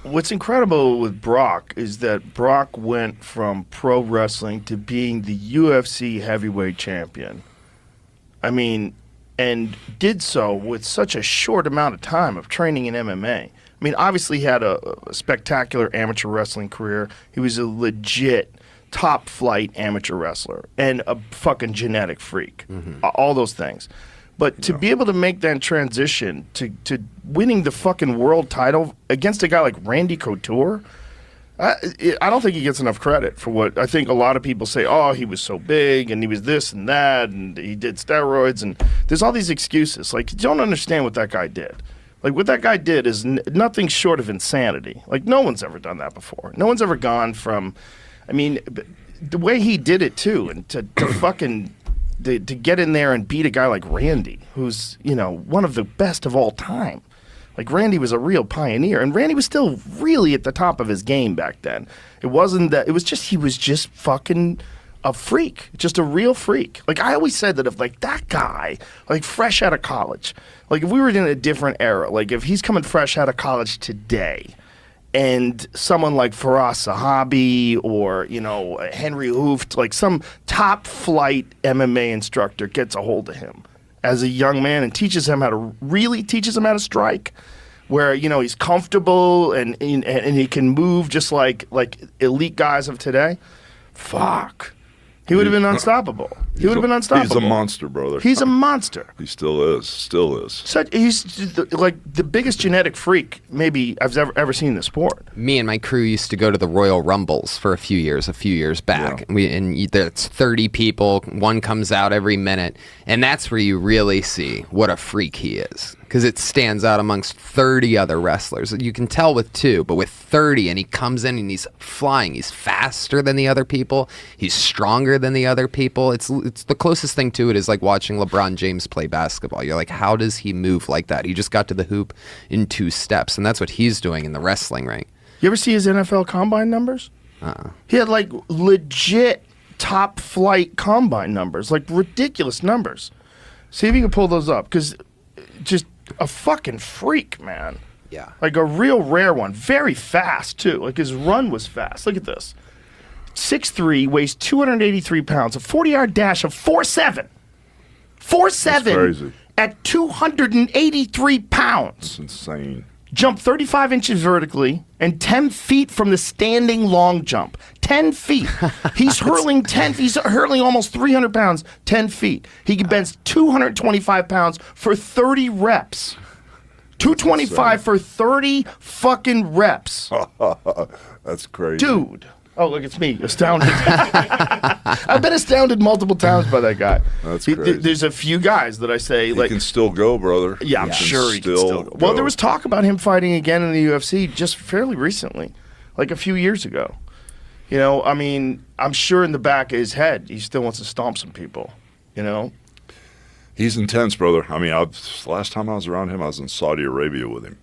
what's incredible with Brock is that Brock went from pro wrestling to being the UFC heavyweight champion. I mean, and did so with such a short amount of time of training in MMA. I mean, obviously he had a spectacular amateur wrestling career. He was a legit top flight amateur wrestler and a fucking genetic freak. All those things. But to be able to make that transition to winning the fucking world title against a guy like Randy Couture, I don't think he gets enough credit for what I think a lot of people say. Oh, he was so big and he was this and that and he did steroids and there's all these excuses. Like, you don't understand what that guy did. Like, what that guy did is nothing short of insanity. Like, no one's ever done that before. No one's ever gone from, I mean, the way he did it too, and to fucking to get in there and beat a guy like Randy, who's, you know, one of the best of all time. Like, Randy was a real pioneer, and Randy was still really at the top of his game back then. It wasn't that, it was just, he was just fucking a freak, just a real freak. Like, I always said that if, like, that guy, like, fresh out of college, like, if we were in a different era, like, if he's coming fresh out of college today, and someone like Faraz Sahabi or, you know, Henry Hooft, like some top flight MMA instructor gets a hold of him as a young man and teaches him how to strike, where, you know, he's comfortable and he can move just like elite guys of today. Fuck. He would have been unstoppable. He would have been unstoppable. He's a monster, brother. He's a monster. He still is. Still is. He's like the biggest genetic freak maybe I've ever seen in the sport. Me and my crew used to go to the Royal Rumbles for a few years back. Yeah. And there's 30 people. One comes out every minute. And that's where you really see what a freak he is. Because it stands out amongst 30 other wrestlers. You can tell with 2, but with 30, and he comes in and he's flying. He's faster than the other people. He's stronger than the other people. It's the closest thing to it is like watching LeBron James play basketball. You're like, how does he move like that? He just got to the hoop in 2 steps, and that's what he's doing in the wrestling ring. You ever see his NFL combine numbers? He had like legit top flight combine numbers, like ridiculous numbers. See if you can pull those up, because just a fucking freak, man. Yeah. Like a real rare one. Very fast, too. Like, his run was fast. Look at this. 6'3", weighs 283 pounds, a 40-yard dash of 4'7". 4'7" at 283 pounds. That's insane. Jump 35 inches vertically and 10 feet from the standing long jump. 10 feet. He's hurling He's hurling almost 300 pounds, 10 feet. He can bench 225 pounds for 30 reps. 225 for 30 fucking reps. That's crazy. Dude. Oh, look, it's me, astounded. I've been astounded multiple times by that guy. That's crazy. There's a few guys that I say, he like, can still go, brother. Yeah, I'm sure he can still go. Well, there was talk about him fighting again in the UFC just fairly recently, like a few years ago. You know, I mean, I'm sure in the back of his head, he still wants to stomp some people, you know? He's intense, brother. I mean, last time I was around him, I was in Saudi Arabia with him.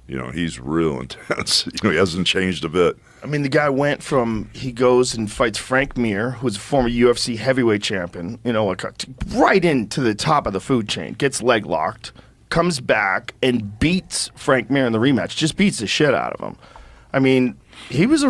You know, he's real intense. You know, he hasn't changed a bit. I mean, the guy went from, he goes and fights Frank Mir, who's a former UFC heavyweight champion, you know, like right into the top of the food chain, gets leg locked, comes back and beats Frank Mir in the rematch, just beats the shit out of him. I mean, he was the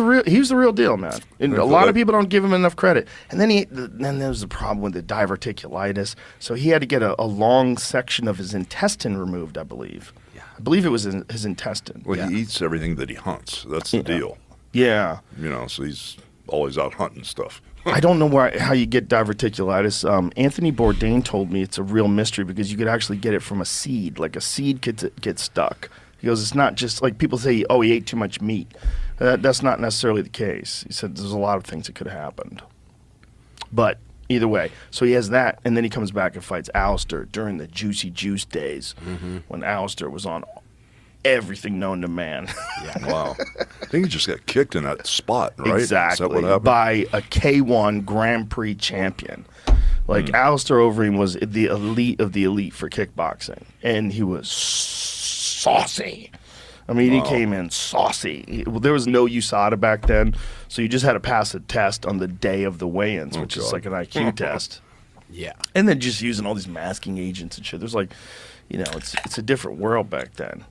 real deal, man. And a lot of people don't give him enough credit. And then there was the problem with the diverticulitis, so he had to get a long section of his intestine removed, I believe. I believe it was in his intestine. Well, he eats everything that he hunts. That's the deal. Yeah. You know, so he's always out hunting stuff. I don't know how you get diverticulitis. Anthony Bourdain told me it's a real mystery because you could actually get it from a seed. Like a seed could get stuck. He goes, it's not just like people say, oh, he ate too much meat. That's not necessarily the case. He said there's a lot of things that could have happened. But either way, so he has that, and then he comes back and fights Alistair during the Juicy Juice days when Alistair was on everything known to man. Yeah. Wow. I think he just got kicked in that spot, right? Exactly. Is that what happened? By a K1 Grand Prix champion. Like, Alistair Overeem was the elite of the elite for kickboxing, and he was saucy. I mean, he came in saucy. There was no USADA back then, so you just had to pass a test on the day of the weigh-ins, which is like an IQ test. Yeah. And then just using all these masking agents and shit. There's like, you know, it's a different world back then.